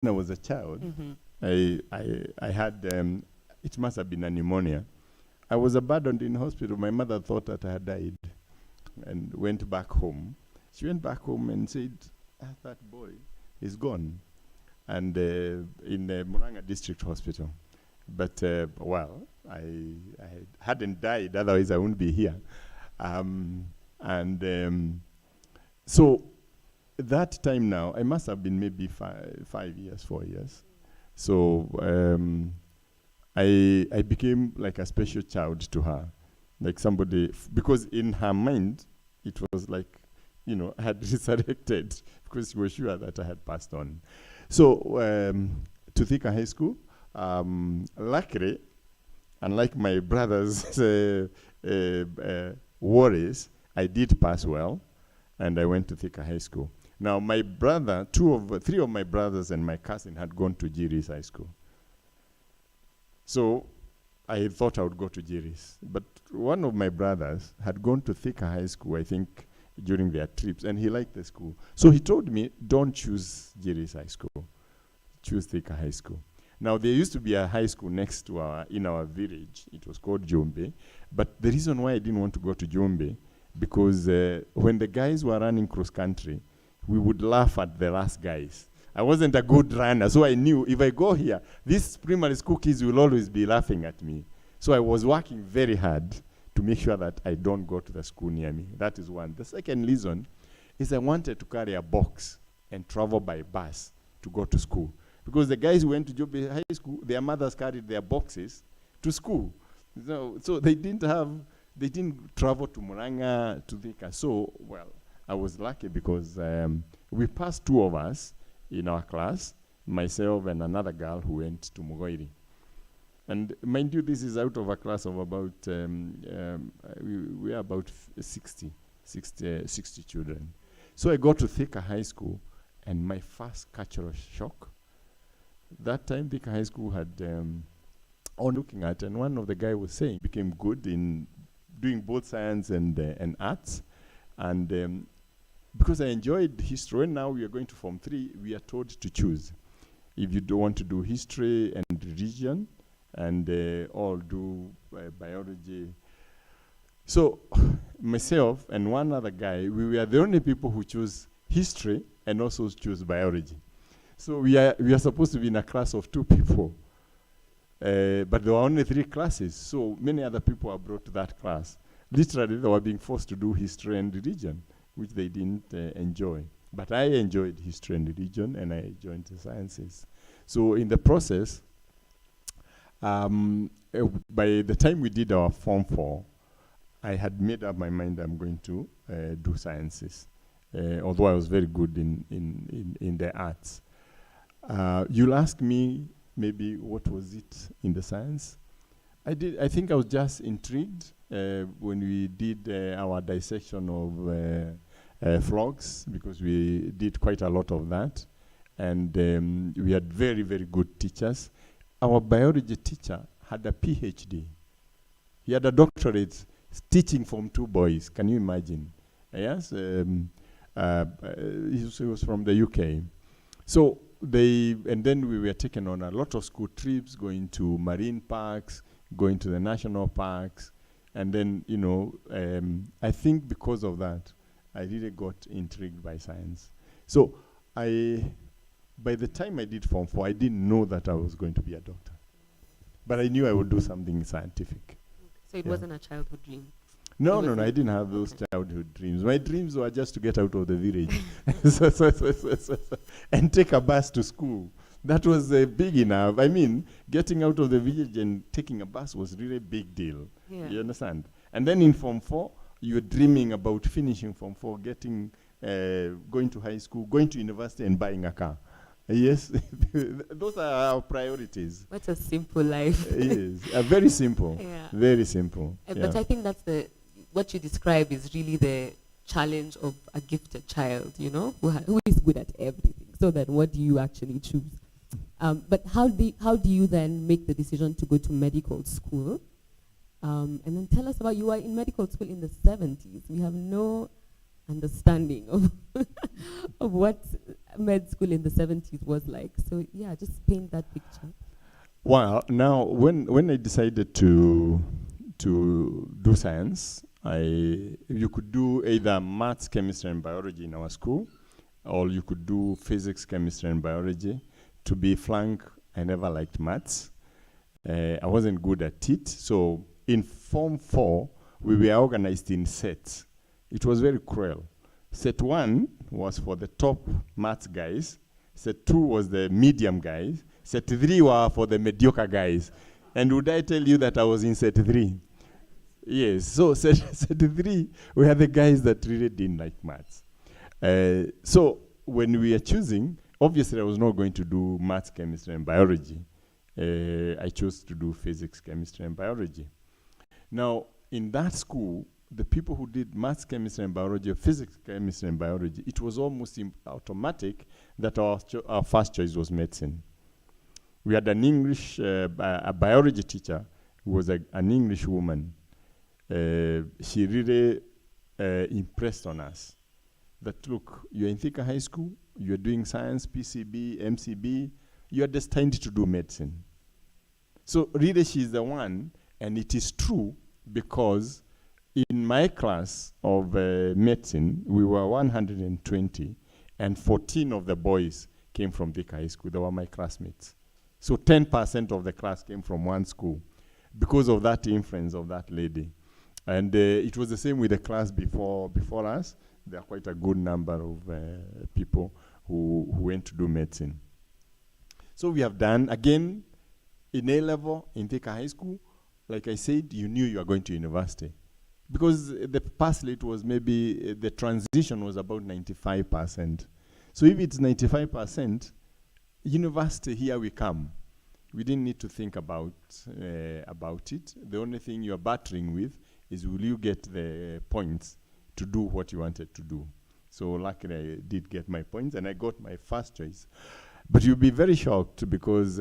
I was a child, I had, it must have been a pneumonia. I was abandoned in hospital. My mother thought that I had died and went back home. She went back home and said, that boy is gone. And in Muranga District Hospital. But, well, I hadn't died, otherwise I wouldn't be here. So that time now, I must have been maybe 4 years. So I became like a special child to her, like somebody, because in her mind, it was like, you know, I had resurrected because she was sure that I had passed on. So to Thika High School, luckily, unlike my brother's worries, I did pass well, and I went to Thika High School. Now, my brother, three of my brothers and my cousin had gone to Jiris High School. So I thought I would go to Jiris. But one of my brothers had gone to Thika High School, I think, during their trips, and he liked the school. So he told me, don't choose Jiris High School. Choose Thika High School. Now, there used to be a high school next to in our village. It was called Jombe. But the reason why I didn't want to go to Jombe, because when the guys were running cross-country, we would laugh at the last guys. I wasn't a good runner, so I knew if I go here, these primary school kids will always be laughing at me. So I was working very hard to make sure that I don't go to the school near me. That is one. The second reason is I wanted to carry a box and travel by bus to go to school. Because the guys who went to Jobe High School, their mothers carried their boxes to school. So they didn't travel to Muranga, to Thika. So, well, I was lucky because we passed 2 of us in our class, myself and another girl who went to Mugoiri. And mind you, this is out of a class of about, we are about 60 children. So I got to Thika High School, and my first cultural shock, that time Thika High School had, on looking at, and one of the guys was saying, became good in doing both science and arts. And because I enjoyed history, now we are going to Form 3, we are told to choose. If you don't want to do history and religion, and all do biology. So myself and one other guy, we were the only people who chose history and also choose biology. So we are supposed to be in a class of 2 people. But there were only 3 classes, so many other people were brought to that class. Literally, they were being forced to do history and religion, which they didn't enjoy. But I enjoyed history and religion, and I joined the sciences. So in the process, by the time we did our Form 4, I had made up my mind I'm going to do sciences, although I was very good in the arts. You'll ask me maybe what was it in the science? I think I was just intrigued when we did our dissection of frogs, because we did quite a lot of that. And we had very, very good teachers. Our biology teacher had a PhD. He had a doctorate teaching from 2 boys. Can you imagine? Yes, he was from the UK. So and then we were taken on a lot of school trips, going to marine parks, going to the national parks. And then, you know, I think because of that, I really got intrigued by science. So by the time I did Form 4, I didn't know that I was going to be a doctor. But I knew I would do something scientific. So it wasn't a childhood dream? No, I didn't have those childhood dreams. My dreams were just to get out of the village and take a bus to school. That was big enough. I mean, getting out of the village and taking a bus was really a big deal. Yeah. You understand? And then in Form 4, you're dreaming about finishing Form 4, going to high school, going to university and buying a car. Yes, those are our priorities. What a simple life. Yes, very simple. Yeah. Very simple. But I think that's what you describe is really the challenge of a gifted child, you know, who is good at everything. So then what do you actually choose? But how do you then make the decision to go to medical school? And then tell us about, you were in medical school in the 70s. We have no understanding of of what med school in the 70s was like. So yeah, just paint that picture. Well, now when I decided to do science, you could do either maths, chemistry, and biology in our school, or you could do physics, chemistry, and biology. To be frank, I never liked maths. I wasn't good at it. So in Form 4, we were organized in sets. It was very cruel. Set 1 was for the top maths guys. Set 2 was the medium guys. Set 3 were for the mediocre guys. And would I tell you that I was in set 3? Yes, so set 3 were the guys that really didn't like maths. So when we were choosing, obviously I was not going to do maths, chemistry, and biology. I chose to do physics, chemistry, and biology. Now, in that school, the people who did maths, chemistry, and biology, or physics, chemistry, and biology, it was almost automatic that our first choice was medicine. We had an English, a biology teacher who was an English woman. She really impressed on us that, look, you're in Thika High School, you're doing science, PCB, MCB, you're destined to do medicine. So really she's the one, and it is true because in my class of medicine, we were 120, and 14 of the boys came from Thika High School. They were my classmates. So 10% of the class came from one school because of that influence of that lady. And it was the same with the class before us. There are quite a good number of people who went to do medicine. So we have done, again, in A-level, in Thika High School, like I said, you knew you were going to university. Because the pass rate was maybe, the transition was about 95%. So if it's 95%, university, here we come. We didn't need to think about it. The only thing you're battling with is, will you get the points to do what you wanted to do? So luckily I did get my points, and I got my first choice. But you'll be very shocked because